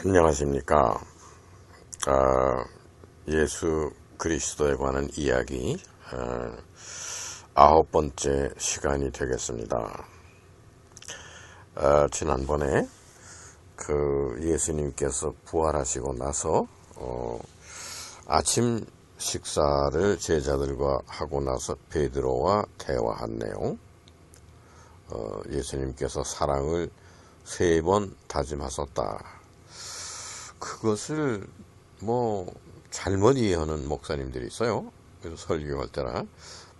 안녕하십니까. 예수 그리스도에 관한 이야기 9번째 시간이 되겠습니다. 지난번에 예수님께서 부활하시고 나서 아침 식사를 제자들과 하고 나서 베드로와 대화한 내용, 예수님께서 사랑을 3번 다짐하셨다. 그것을 잘못 이해하는 목사님들이 있어요. 그래서 설교할 때나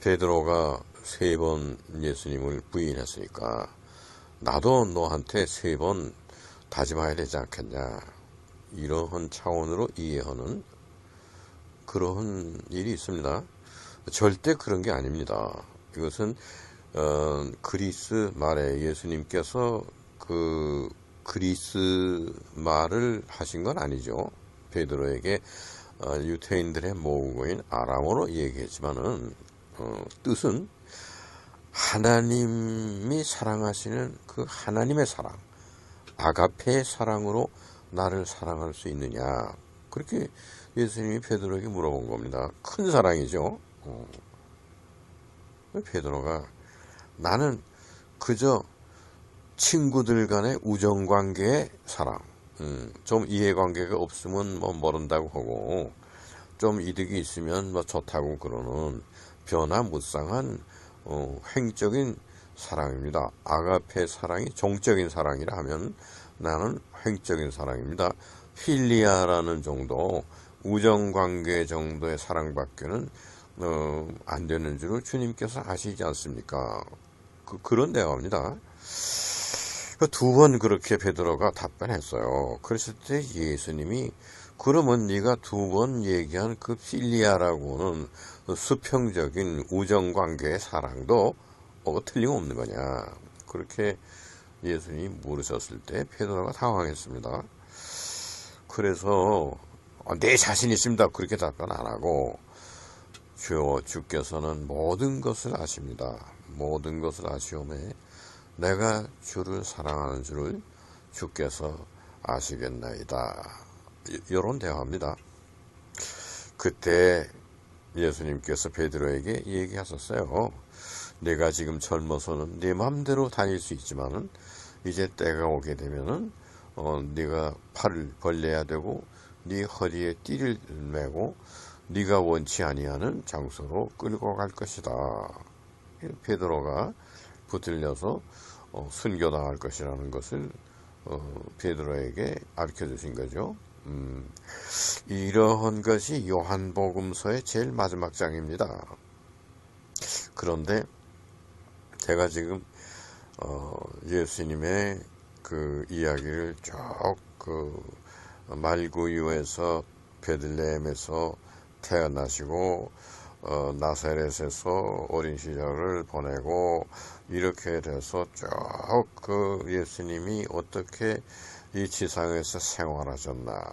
베드로가 3번 예수님을 부인했으니까 나도 너한테 3번 다짐해야 되지 않겠냐, 이러한 차원으로 이해하는 그러한 일이 있습니다. 절대 그런 게 아닙니다. 이것은 그리스 말에 예수님께서 그리스 말을 하신 건 아니죠. 베드로에게 유대인들의 모국어인 아람어로 얘기했지만은 뜻은 하나님이 사랑하시는 그 하나님의 사랑, 아가페의 사랑으로 나를 사랑할 수 있느냐, 그렇게 예수님이 베드로에게 물어본 겁니다. 큰 사랑이죠. 베드로가 나는 그저 친구들 간의 우정관계의 사랑, 좀 이해관계가 없으면 모른다고 하고, 좀 이득이 있으면 좋다고 그러는 변화무쌍한 횡적인 사랑입니다. 아가페 사랑이 종적인 사랑이라 하면 나는 횡적인 사랑입니다. 필리아라는 정도, 우정관계 정도의 사랑밖에는 안 되는 줄을 주님께서 아시지 않습니까? 그런 대화입니다. 2번 그렇게 베드로가 답변했어요. 그랬을 때 예수님이 그러면 네가 2번 얘기한 그 필리아라고는 수평적인 우정관계의 사랑도 틀림없는 거냐, 그렇게 예수님이 물으셨을 때 베드로가 당황했습니다. 그래서 내 자신 있습니다, 그렇게 답변 안 하고, 주께서는 모든 것을 아십니다. 모든 것을 아시오매 내가 주를 사랑하는 줄을 주께서 아시겠나이다. 이런 대화입니다. 그때 예수님께서 베드로에게 얘기하셨어요. 내가 지금 젊어서는 네 마음대로 다닐 수 있지만은 이제 때가 오게 되면은 네가 팔을 벌려야 되고 네 허리에 띠를 매고 네가 원치 아니하는 장소로 끌고 갈 것이다. 베드로가 붙들려서 순교당할 것이라는 것을 베드로에게 알려주신 거죠. 이러한 것이 요한복음서의 제일 마지막 장입니다. 그런데 제가 지금 예수님의 그 이야기를 쭉 말구유에서 베들레헴에서 태어나시고 나사렛에서 어린 시절을 보내고 이렇게 돼서 쭉 예수님이 어떻게 이 지상에서 생활하셨나,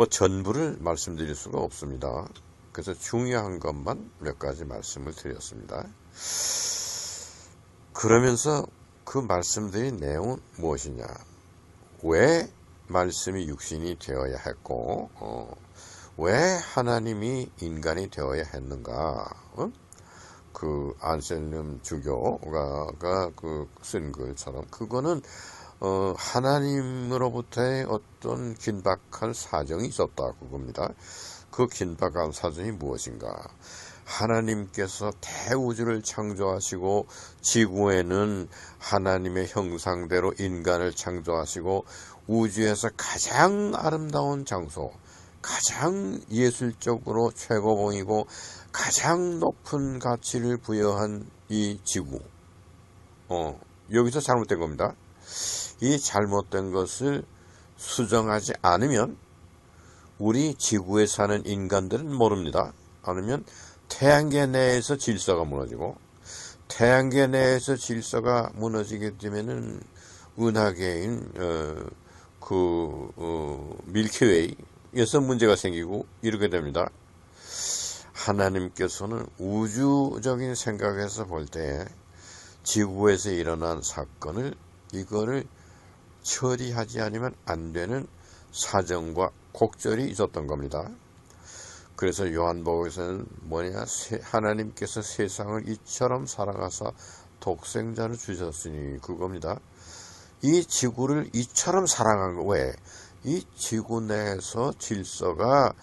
전부를 말씀드릴 수가 없습니다. 그래서 중요한 것만 몇 가지 말씀을 드렸습니다. 그러면서 그 말씀드린 내용은 무엇이냐, 왜 말씀이 육신이 되어야 했고 왜 하나님이 인간이 되어야 했는가? 그 안셀름 주교가 쓴 글처럼 그거는 하나님으로부터의 어떤 긴박한 사정이 있었다, 그겁니다. 그 긴박한 사정이 무엇인가? 하나님께서 대우주를 창조하시고 지구에는 하나님의 형상대로 인간을 창조하시고 우주에서 가장 아름다운 장소, 가장 예술적으로 최고봉이고 가장 높은 가치를 부여한 이 지구, 여기서 잘못된 겁니다. 이 잘못된 것을 수정하지 않으면 우리 지구에 사는 인간들은 모릅니다. 아니면 태양계 내에서 질서가 무너지고, 태양계 내에서 질서가 무너지게 되면은 은하계인 밀키웨이에서 문제가 생기고 이렇게 됩니다. 하나님께서는 우주적인 생각에서 볼 때 지구에서 일어난 사건을 이거를 처리하지 않으면 안 되는 사정과 곡절이 있었던 겁니다. 그래서 요한복음에서는 하나님께서 세상을 이처럼 사랑하사 독생자를 주셨으니 그겁니다. 이 지구를 이처럼 사랑한 거 왜? 이 지구 내에서 질서가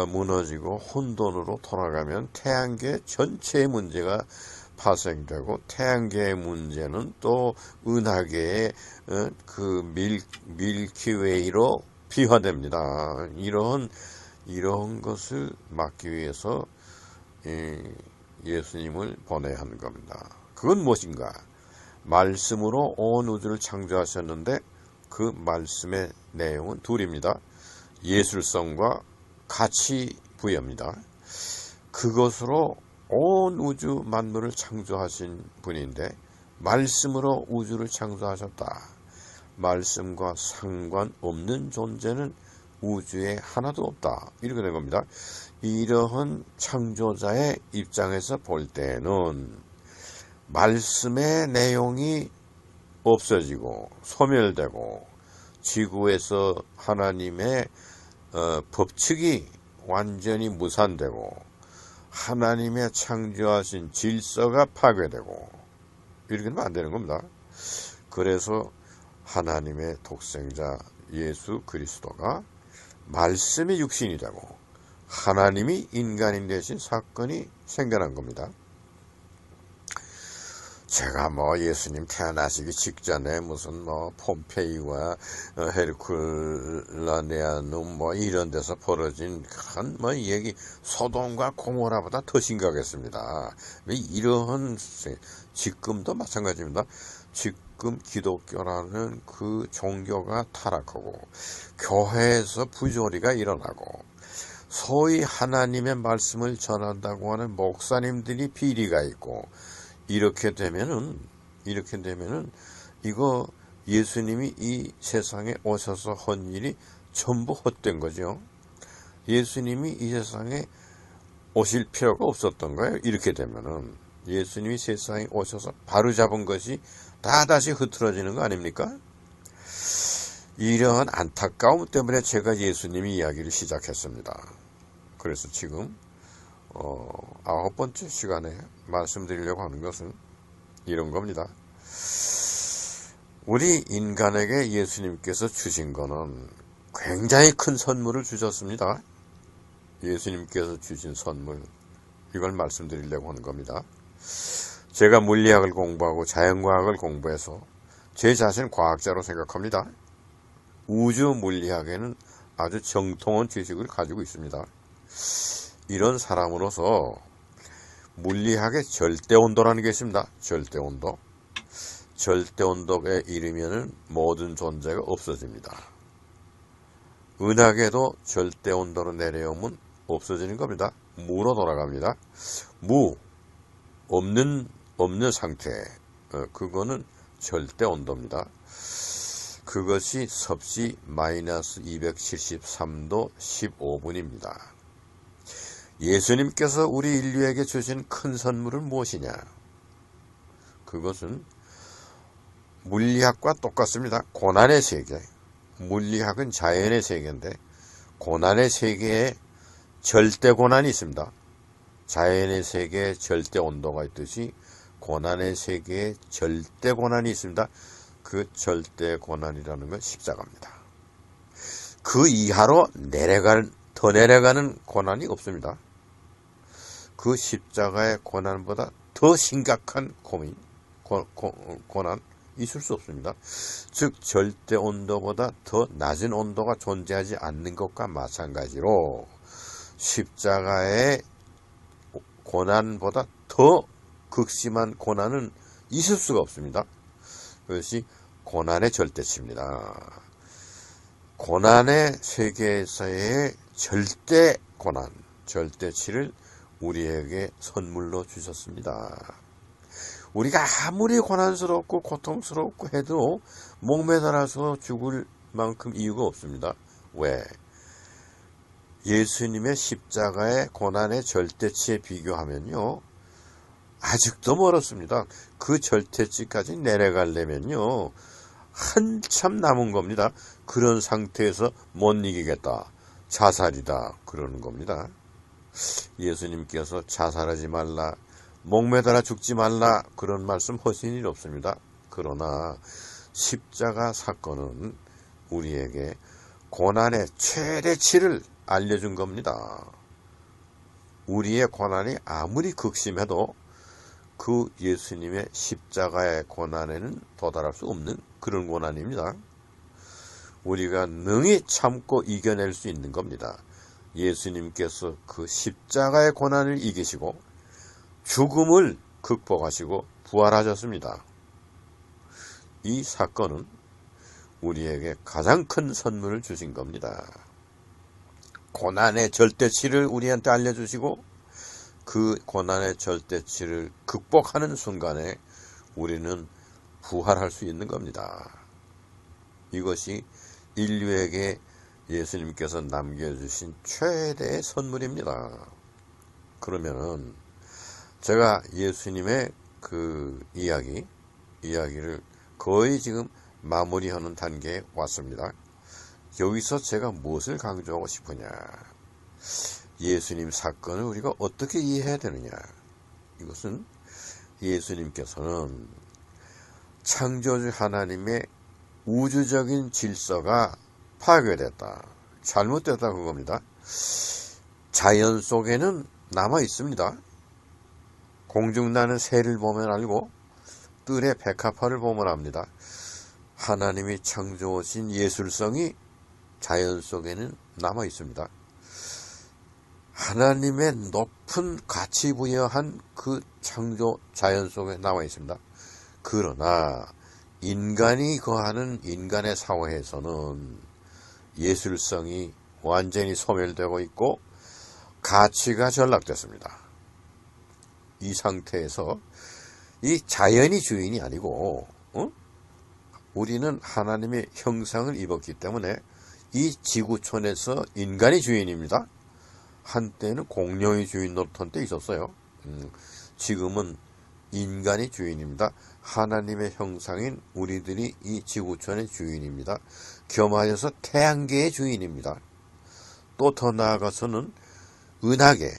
무너지고 혼돈으로 돌아가면 태양계 전체의 문제가 파생되고, 태양계의 문제는 또 은하계의 그 밀키웨이로 비화됩니다. 이런 것을 막기 위해서 예수님을 보내야 하는 겁니다. 그건 무엇인가? 말씀으로 온 우주를 창조하셨는데 그 말씀의 내용은 둘입니다. 예술성과 가치 부여입니다. 그것으로 온 우주 만물을 창조하신 분인데 말씀으로 우주를 창조하셨다. 말씀과 상관없는 존재는 우주에 하나도 없다. 이렇게 된 겁니다. 이러한 창조자의 입장에서 볼 때는 말씀의 내용이 없어지고 소멸되고 지구에서 하나님의 법칙이 완전히 무산되고 하나님의 창조하신 질서가 파괴되고 이렇게 하면 안 되는 겁니다. 그래서 하나님의 독생자 예수 그리스도가 말씀이 육신이 되고 하나님이 인간이 되신 사건이 생겨난 겁니다. 제가 예수님 태어나시기 직전에 무슨 폼페이와 헤르쿨라네아눔 이런 데서 벌어진 그런 얘기, 소돔과 고모라보다 더 심각했습니다. 이러한 지금도 마찬가지입니다. 지금 기독교라는 그 종교가 타락하고 교회에서 부조리가 일어나고 소위 하나님의 말씀을 전한다고 하는 목사님들이 비리가 있고 이렇게 되면은 이거 예수님이 이 세상에 오셔서 한 일이 전부 헛된 거죠. 예수님이 이 세상에 오실 필요가 없었던 거예요. 이렇게 되면은 예수님이 세상에 오셔서 바로 잡은 것이 다 다시 흐트러지는 거 아닙니까? 이러한 안타까움 때문에 제가 예수님의 이야기를 시작했습니다. 그래서 지금 9번째 시간에 말씀드리려고 하는 것은 이런 겁니다. 우리 인간에게 예수님께서 주신 거는 굉장히 큰 선물을 주셨습니다. 예수님께서 주신 선물, 이걸 말씀드리려고 하는 겁니다. 제가 물리학을 공부하고 자연과학을 공부해서 제 자신을 과학자로 생각합니다. 우주 물리학에는 아주 정통한 지식을 가지고 있습니다. 이런 사람으로서 물리학의 절대온도라는 게 있습니다. 절대온도. 절대온도에 이르면은 모든 존재가 없어집니다. 은하계도 절대온도로 내려오면 없어지는 겁니다. 무로 돌아갑니다. 없는 상태, 그거는 절대온도입니다. 그것이 섭씨 마이너스 273도 15분입니다. 예수님께서 우리 인류에게 주신 큰 선물은 무엇이냐? 그것은 물리학과 똑같습니다. 고난의 세계. 물리학은 자연의 세계인데 고난의 세계에 절대 고난이 있습니다. 자연의 세계에 절대 온도가 있듯이 고난의 세계에 절대 고난이 있습니다. 그 절대 고난이라는 건 십자가입니다. 그 이하로 더 내려가는 고난이 없습니다. 그 십자가의 고난보다 더 심각한 고난 있을 수 없습니다. 즉 절대 온도보다 더 낮은 온도가 존재하지 않는 것과 마찬가지로 십자가의 고난보다 더 극심한 고난은 있을 수가 없습니다. 그것이 고난의 절대치입니다. 고난의 세계에서의 절대 고난, 절대치를 우리에게 선물로 주셨습니다. 우리가 아무리 고난스럽고 고통스럽고 해도 목매달아서 죽을 만큼 이유가 없습니다. 왜? 예수님의 십자가의 고난의 절대치에 비교하면요, 아직도 멀었습니다. 그 절대치까지 내려가려면요, 한참 남은 겁니다. 그런 상태에서 못 이기겠다. 자살이다. 그러는 겁니다. 예수님께서 자살하지 말라, 목매달아 죽지 말라 그런 말씀 하신 일 없습니다. 그러나 십자가 사건은 우리에게 고난의 최대치를 알려준 겁니다. 우리의 고난이 아무리 극심해도 그 예수님의 십자가의 고난에는 도달할 수 없는 그런 고난입니다. 우리가 능히 참고 이겨낼 수 있는 겁니다. 예수님께서 그 십자가의 고난을 이기시고 죽음을 극복하시고 부활하셨습니다. 이 사건은 우리에게 가장 큰 선물을 주신 겁니다. 고난의 절대치를 우리한테 알려주시고 그 고난의 절대치를 극복하는 순간에 우리는 부활할 수 있는 겁니다. 이것이 인류에게 예수님께서 남겨주신 최대의 선물입니다. 그러면은 제가 예수님의 그 이야기를 거의 지금 마무리하는 단계에 왔습니다. 여기서 제가 무엇을 강조하고 싶으냐? 예수님 사건을 우리가 어떻게 이해해야 되느냐? 이것은 예수님께서는 창조주 하나님의 우주적인 질서가 파괴됐다, 잘못됐다 그겁니다. 자연 속에는 남아 있습니다. 공중나는 새를 보면 알고 뜰의 백합화를 보면 압니다. 하나님이 창조하신 예술성이 자연 속에는 남아 있습니다. 하나님의 높은 가치 부여한 그 창조 자연 속에 남아 있습니다. 그러나 인간이 거하는 인간의 사회에서는 예술성이 완전히 소멸되고 있고 가치가 전락됐습니다. 이 상태에서 이 자연이 주인이 아니고 우리는 하나님의 형상을 입었기 때문에 이 지구촌에서 인간이 주인입니다. 한때는 공룡이 주인 노릇한 때 있었어요. 지금은 인간이 주인입니다. 하나님의 형상인 우리들이 이 지구촌의 주인입니다. 겸하여서 태양계의 주인입니다. 또 더 나아가서는 은하계,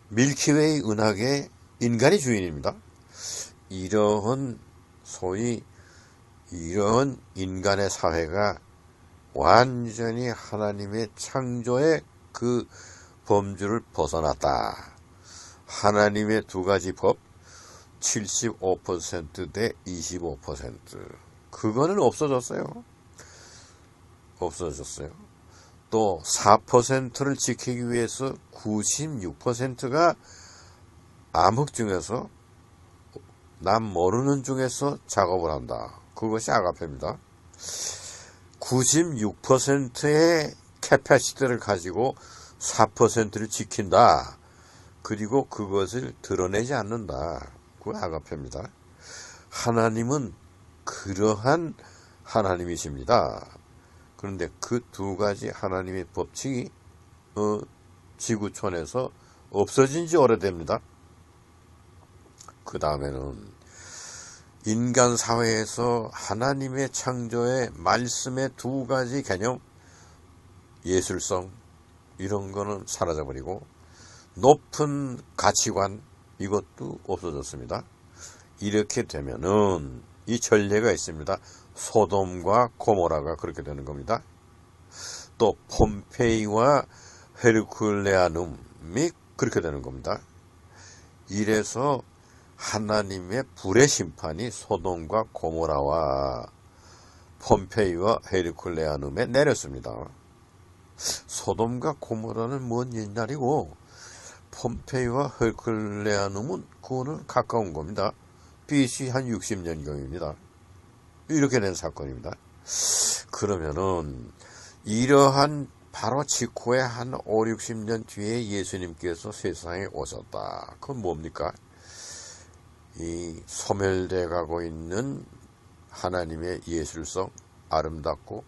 밀키웨이 은하계의 인간이 주인입니다. 이러한 인간의 사회가 완전히 하나님의 창조의 그 범주를 벗어났다. 하나님의 두 가지 법 75% 대 25% 그거는 없어졌어요. 또 4%를 지키기 위해서 96%가 암흑 중에서 남 모르는 중에서 작업을 한다. 그것이 아가페입니다. 96%의 캐패시티를 가지고 4%를 지킨다. 그리고 그것을 드러내지 않는다. 그거 아가페입니다. 하나님은 그러한 하나님이십니다. 그런데 그 두 가지 하나님의 법칙이 지구촌에서 없어진 지 오래됩니다. 그 다음에는 인간 사회에서 하나님의 창조의 말씀의 두 가지 개념, 예술성 이런 거는 사라져버리고 높은 가치관 이것도 없어졌습니다. 이렇게 되면은 이 전례가 있습니다. 소돔과 고모라가 그렇게 되는 겁니다. 또 폼페이와 헤르쿨레아눔이 그렇게 되는 겁니다. 이래서 하나님의 불의 심판이 소돔과 고모라와 폼페이와 헤르쿨레아눔에 내렸습니다. 소돔과 고모라는 먼 옛날이고 폼페이와 헤르쿨레아눔은 그거는 가까운 겁니다. BC 한 60년경입니다. 이렇게 된 사건입니다. 그러면은 이러한 바로 직후에 한 5, 60년 뒤에 예수님께서 세상에 오셨다. 그건 뭡니까? 이 소멸돼 가고 있는 하나님의 예술성, 아름답고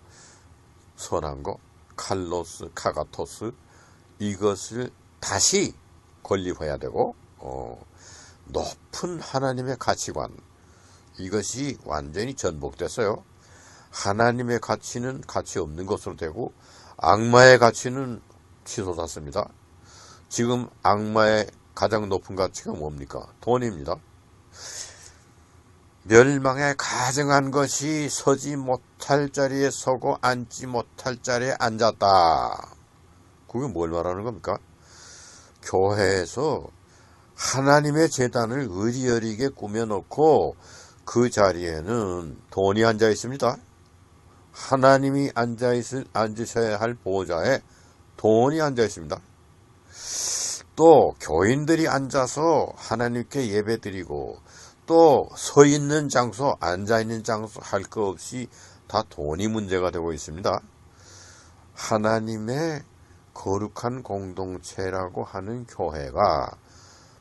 선한 것, 칼로스, 카가토스 이것을 다시 건립해야 되고 높은 하나님의 가치관 이것이 완전히 전복됐어요. 하나님의 가치는 가치 없는 것으로 되고 악마의 가치는 치솟았습니다. 지금 악마의 가장 높은 가치가 뭡니까? 돈입니다. 멸망에 가증한 것이 서지 못할 자리에 서고 앉지 못할 자리에 앉았다. 그게 뭘 말하는 겁니까? 교회에서 하나님의 제단을 의리여리게 꾸며놓고 그 자리에는 돈이 앉아 있습니다. 하나님이 앉으셔야 할 보좌에 돈이 앉아 있습니다. 또 교인들이 앉아서 하나님께 예배드리고 또 서 있는 장소, 앉아 있는 장소 할 것 없이 다 돈이 문제가 되고 있습니다. 하나님의 거룩한 공동체라고 하는 교회가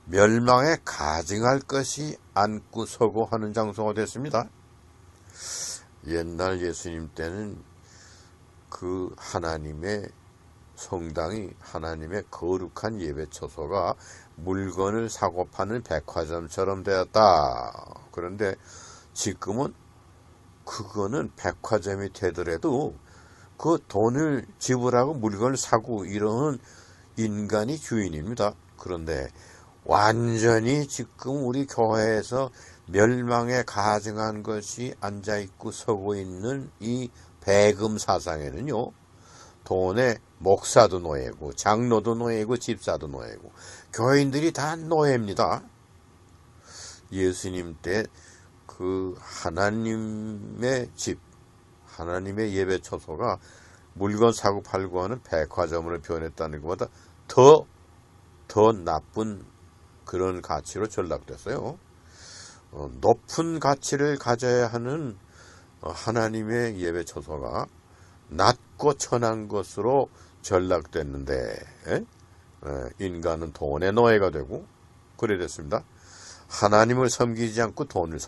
멸망에 가증할 것이 앉고 서고 하는 장소가 됐습니다. 옛날 예수님 때는 그 하나님의 성당이 하나님의 거룩한 예배처소가 물건을 사고 파는 백화점처럼 되었다. 그런데 지금은 그거는 백화점이 되더라도 그 돈을 지불하고 물건을 사고 이러는 인간이 주인입니다. 그런데 완전히 지금 우리 교회에서 멸망에 가증한 것이 앉아있고 서고 있는 이 배금 사상에는요, 돈에 목사도 노예고 장로도 노예고 집사도 노예고 교인들이 다 노예입니다. 예수님 때 그 하나님의 집, 하나님의 예배 처소가 물건 사고 팔고 하는 백화점으로 변했다는 것보다 더 나쁜 그런 가치로 전락됐어요. 높은 가치를 가져야 하는 하나님의 예배 처소가 낮고 천한 것으로 전락됐는데 인간은 돈의 노예가 되고 그래 됐습니다. 하나님을 섬기지 않고 돈을